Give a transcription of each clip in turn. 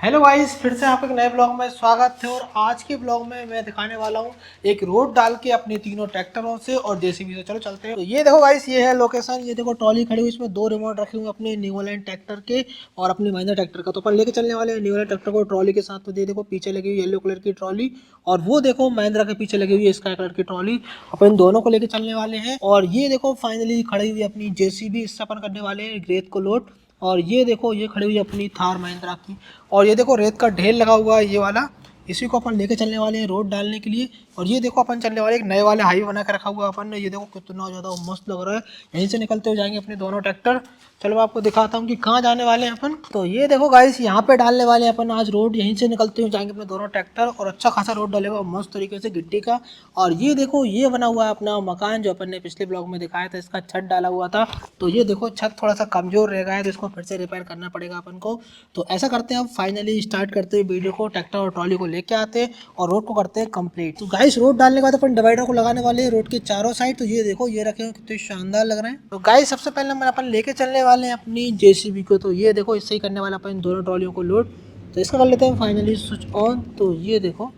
Hello guys, फिर से आपके एक नए ब्लॉग में स्वागत है। और आज के ब्लॉग में मैं दिखाने वाला हूँ एक रोड डाल के अपने तीनों ट्रैक्टरों से और जेसीबी से। चलो चलते हैं। तो ये देखो गाइस, ये है लोकेशन। ये देखो ट्रॉली खड़ी हुई, इसमें दो रिमोट रखे हुए अपने न्यूलैंड ट्रैक्टर के और अपने महिंद्रा ट्रैक्टर का। तो अपन लेके चलने वाले हैं न्यूलैंड ट्रैक्टर को ट्रॉली के साथ। तो ये देखो पीछे लगी हुई येलो कलर की ट्रॉली, और वो देखो महिंद्रा के पीछे लगी हुई है स्काई कलर की ट्रॉली। अपन दोनों को लेके चलने वाले हैं। और ये देखो फाइनली खड़ी हुई अपनी जेसीबी, इससे अपन करने वाले हैं रेत को लोड। और ये देखो ये खड़ी हुई अपनी थार महिंद्रा की। और ये देखो रेत का ढेर लगा हुआ है ये वाला, इसी को अपन लेके चलने वाले हैं रोड डालने के लिए। और ये देखो अपन चलने वाले एक नए वाले हाईवे बना कर रखा हुआ है अपन ने। ये देखो कितना ज़्यादा मस्त लग रहा है। यहीं से निकलते हुए जाएंगे अपने दोनों ट्रैक्टर। चलो मैं आपको दिखाता हूँ कि कहाँ जाने वाले हैं अपन। तो ये देखो गाइस, यहाँ पे डालने वाले हैं अपन आज रोड। यहीं से निकलते हुए जाएंगे अपने दोनों ट्रैक्टर, और अच्छा खासा रोड डालेगा मस्त तरीके से गिट्टी का। और ये देखो ये बना हुआ है अपना मकान, जो अपन ने पिछले ब्लॉग में दिखाया था। इसका छत डाला हुआ था। तो ये देखो छत थोड़ा सा कमजोर रह गया है, तो इसको फिर से रिपेयर करना पड़ेगा अपन को। तो ऐसा करते हैं, अब फाइनली स्टार्ट करते हैं वीडियो को। ट्रैक्टर और ट्रॉली को लेके आते हैं और रोड को करते हैं कंप्लीट। तो गाइस रोड डालने के बाद अपन डिवाइडर को लगाने वाले हैं रोड के चारों साइड। तो ये देखो ये रखे हुए कितने शानदार लग रहे हैं। तो गाइस सबसे पहले अपन लेके चलने वाले हैं अपनी जेसीबी को। तो ये देखो इससे ही करने वाला अपन दोनों ट्रॉलियों को लोड। तो इसका कर लेते हैं फाइनली स्विच ऑन। तो ये देखो,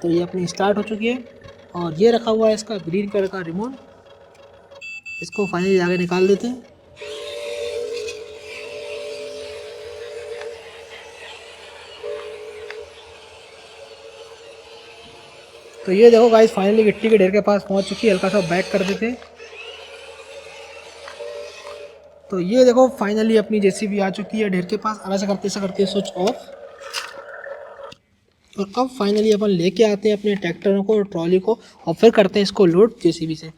तो ये अपनी स्टार्ट हो चुकी है। और ये रखा हुआ है इसका ग्रीन कलर का रिमोट, इसको फाइनली आगे निकाल देते हैं। तो ये देखो गाइस फाइनली गिट्टी के ढेर के पास पहुंच चुकी है। हल्का सा बैक कर देते हैं। तो ये देखो फाइनली अपनी जेसीबी आ चुकी है ढेर के पास। अब ऐसा करते स्विच ऑफ। और अब फाइनली अपन लेके आते हैं अपने ट्रैक्टरों को और ट्रॉली को, और फिर करते हैं इसको लोड जेसीबी से।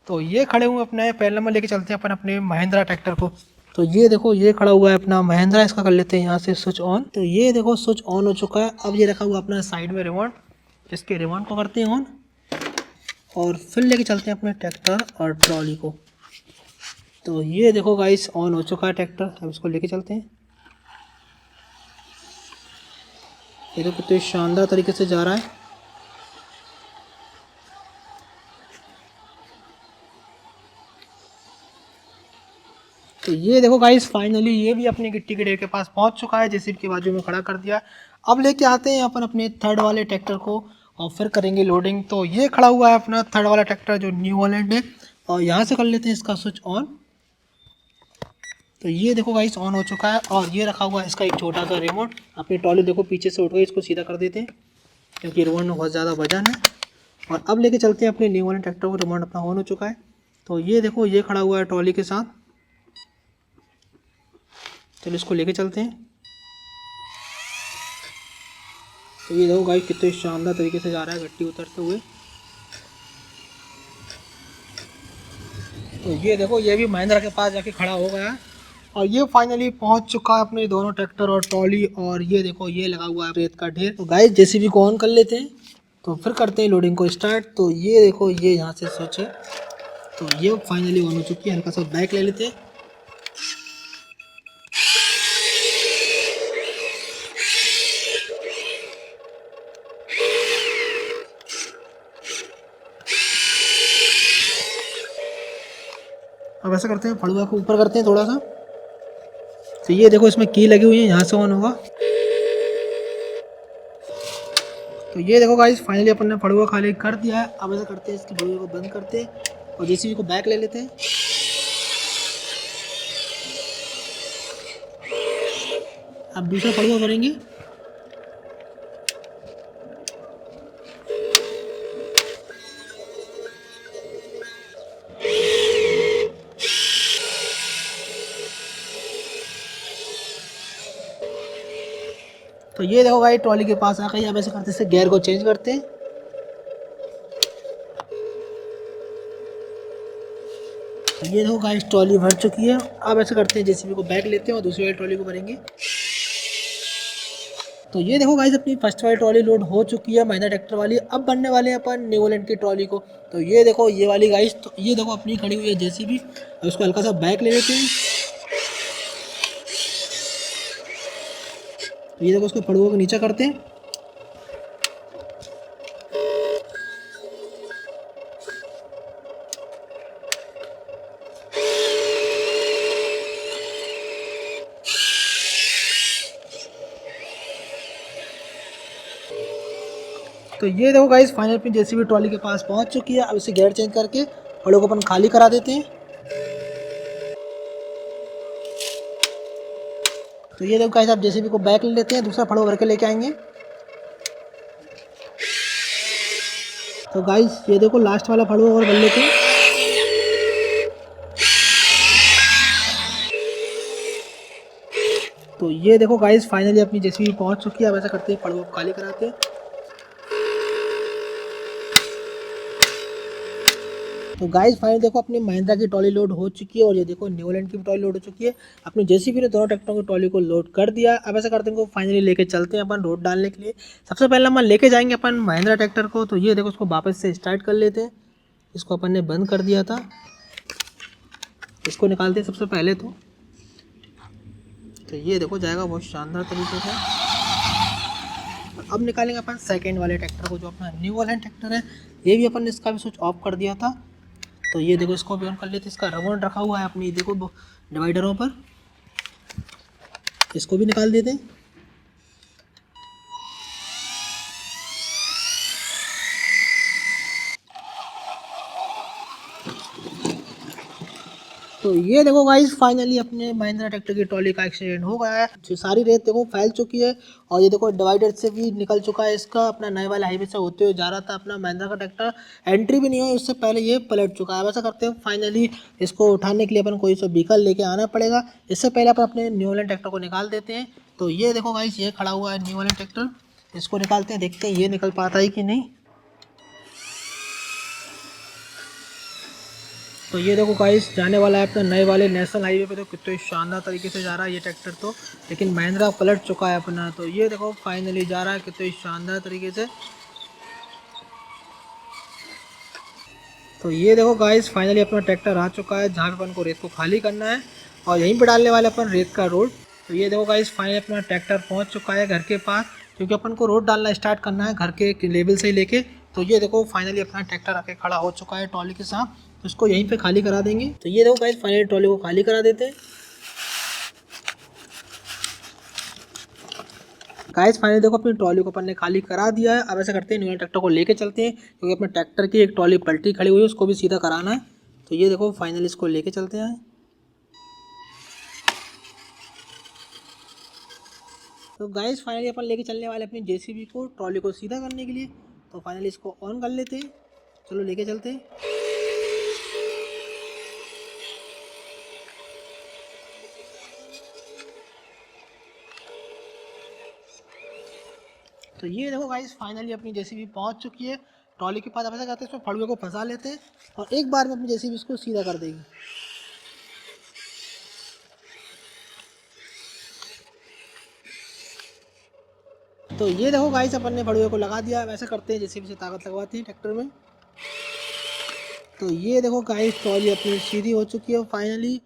तो ये खड़े हुए अपने पहले नंबर लेके चलते हैं अपन अपने महिंद्रा ट्रैक्टर को। तो ये देखो ये खड़ा हुआ है अपना महिंद्रा, इसका कर लेते हैं यहाँ से स्विच ऑन। तो ये देखो स्विच ऑन हो चुका है। अब ये रखा हुआ अपना साइड में रिमोट, इसके रिमोट को करते हैं ऑन, और फिर लेके चलते हैं अपने ट्रैक्टर और ट्रॉली को। तो ये देखो गाइस ऑन हो चुका है ट्रैक्टर। अब इसको लेके चलते हैं। ये देखो कितने शानदार तरीके से जा रहा है। तो ये देखो गाइस फाइनली ये भी अपनी गिट्टी के ढेर के पास पहुंच चुका है, जेसीबी के बाजू में खड़ा कर दिया। अब लेके आते हैं अपन अपने थर्ड वाले ट्रैक्टर को और फिर करेंगे लोडिंग। तो ये खड़ा हुआ है अपना थर्ड वाला ट्रैक्टर जो न्यू हॉलैंड है, और यहाँ से कर लेते हैं इसका स्विच ऑन। तो ये देखो गाइस ऑन हो चुका है। और ये रखा हुआ है इसका एक छोटा सा रिमोट। अपनी ट्रॉली देखो पीछे से उठ गई, इसको सीधा कर देते हैं क्योंकि रिमोट में बहुत ज़्यादा वजन है। और अब लेके चलते हैं अपने न्यू वाले ट्रैक्टर को। रिमोट अपना ऑन हो चुका है। तो ये देखो ये खड़ा हुआ है ट्रॉली के साथ। चलो इसको लेके चलते हैं। तो ये देखो गाइस कितने शानदार तरीके से जा रहा है गट्टी उतरते हुए। तो ये देखो ये भी महिंद्रा के पास जाके खड़ा हो गया है। और ये फाइनली पहुंच चुका है अपने दोनों ट्रैक्टर और ट्रॉली। और ये देखो ये लगा हुआ है रेत का ढेर। तो गाइस जेसीबी को ऑन कर लेते हैं, तो फिर करते हैं लोडिंग को स्टार्ट। तो ये देखो ये यहाँ से स्विच है। तो ये फाइनली ऑन हो चुकी है। हल्का सा बैक ले लेते हैं। अब ऐसा करते हैं फड़ुआ को ऊपर करते हैं थोड़ा सा। तो ये देखो इसमें की लगी हुई है, यहाँ से ऑन होगा। तो ये देखो गाइस फाइनली अपन ने फड़ुआ खाली कर दिया है। अब ऐसा करते हैं इसकी फड़ुआ को बंद करते हैं और जेसीबी को बैक ले लेते हैं। अब दूसरा फड़ुआ भरेंगे। तो ये देखो भाई ट्रॉली के पास आ गई। अब ऐसे करते हैं गियर को चेंज करते हैं। तो ये देखो गाइस ट्रॉली भर चुकी है। अब ऐसे करते हैं जेसीबी को बैक लेते हैं और दूसरी वाली ट्रॉली को भरेंगे। तो ये देखो गाइस अपनी फर्स्ट वाली ट्रॉली लोड हो चुकी है महिंद्रा ट्रैक्टर वाली। अब बनने वाले हैं अपन न्यूलैंड की ट्रॉली को। तो ये देखो ये वाली गाइस, तो ये देखो अपनी खड़ी हुई है जेसीबी। अब उसको हल्का सा बैक ले लेते हैं। तो ये देखो उसको फड़ुओं को नीचे करते हैं। तो ये देखो गाइस फाइनल अपनी जेसीबी ट्रॉली के पास पहुंच चुकी है। अब इसे गेयर चेंज करके फड़ों को अपन खाली करा देते हैं। तो ये देखो गाइस आप जेसीबी को बैक ले लेते हैं, दूसरा फड़ो भर के लेके आएंगे। तो गाइस ये देखो लास्ट वाला फड़वा और भर लेते हैं। तो ये देखो गाइस फाइनली अपनी जेसीबी पहुंच चुकी है। अब ऐसा करते हैं फड़वा को खाली कराते हैं। तो गाइस फाइनली देखो अपनी महिंद्रा की ट्रॉली लोड हो चुकी है और ये देखो न्यूलैंड की भी ट्रॉली लोड हो चुकी है। अपनी जेसीबी ने दोनों ट्रैक्टरों की ट्रॉली को लोड कर दिया। अब ऐसा करते हैं इनको फाइनली लेके चलते हैं अपन रोड डालने के लिए। सबसे पहले हम लेके जाएंगे अपन महिंद्रा ट्रैक्टर को। तो ये देखो उसको वापस से स्टार्ट कर लेते हैं। इसको अपन ने बंद कर दिया था, इसको निकालते हैं सबसे पहले। तो ये देखो जाएगा बहुत शानदार तरीके से। अब निकालेंगे अपन सेकंड वाले ट्रैक्टर को जो अपना न्यू हॉलैंड ट्रैक्टर है। ये भी अपन ने इसका भी स्विच ऑफ कर दिया था। तो ये देखो इसको भी ऑन कर लेते। इसका रिमोट रखा हुआ है अपनी देखो डिवाइडरों पर, इसको भी निकाल देते हैं। तो ये देखो गाइस फाइनली अपने महिंद्रा ट्रैक्टर की ट्रॉली का एक्सीडेंट हो गया है। जो सारी रेत देखो फैल चुकी है और ये देखो डिवाइडर से भी निकल चुका है। इसका अपना नए वाले हाईवे से होते हुए जा रहा था अपना महिंद्रा का ट्रैक्टर, एंट्री भी नहीं हुई उससे पहले ये पलट चुका है। वैसा करते हैं फाइनली इसको उठाने के लिए अपन कोई सा व्हीकल लेके आना पड़ेगा। इससे पहले अपन अपने न्यू हॉलैंड ट्रैक्टर को निकाल देते हैं। तो ये देखो गाइस ये खड़ा हुआ है न्यू हॉलैंड ट्रैक्टर, इसको निकालते हैं, देखते हैं ये निकल पाता है कि नहीं। तो ये देखो गाइस जाने वाला है अपना नए वाले नेशनल हाईवे पे। तो कितने शानदार तरीके से जा रहा है ये ट्रैक्टर तो, लेकिन महिंद्रा पलट चुका है अपना। तो ये देखो फाइनली जा रहा है कितने शानदार तरीके से। तो ये देखो गाइस फाइनली अपना ट्रैक्टर आ चुका है जहाँ पे अपन को रेत को खाली करना है और यहीं पे डालने वाले अपन रेत का रोड। तो ये देखो गाइस फाइनली अपना ट्रैक्टर पहुँच चुका है घर के पास, क्योंकि अपन को रोड डालना स्टार्ट करना है घर के लेवल से ही लेके। तो ये देखो फाइनली अपना ट्रैक्टर आके खड़ा हो चुका है ट्रॉली के साथ। तो इसको यहीं पे खाली करा देंगे। तो ये देखो गाइस फाइनली ट्रॉली को खाली करा देते हैं। गाइस फाइनली देखो अपनी ट्रॉली को अपन ने खाली करा दिया है। अब ऐसा करते हैं न्यू ट्रैक्टर को लेके चलते हैं, क्योंकि अपने ट्रैक्टर की एक ट्रॉली पलटी खड़ी हुई है उसको भी सीधा कराना है। तो ये देखो फाइनली इसको लेके चलते हैं। तो गाइस फाइनली अपन लेके चलने वाले अपनी जेसीबी को ट्रॉली को सीधा करने के लिए। तो फाइनली इसको ऑन कर लेते हैं, चलो लेके चलते हैं। तो ये देखो गाइस फाइनली अपनी जेसीबी पहुंच चुकी है ट्रॉली के पास। अब ऐसा करते हैं इसमें फड़ुए को फंसा लेते हैं और एक बार में अपनी जेसीबी इसको सीधा कर देगी। तो ये देखो गाइस अपन ने फड़ुए को लगा दिया। वैसे करते हैं जेसीबी से ताकत लगवाते हैं ट्रैक्टर में। तो ये देखो गाइस ट्रॉली अपनी सीधी हो चुकी है फाइनली।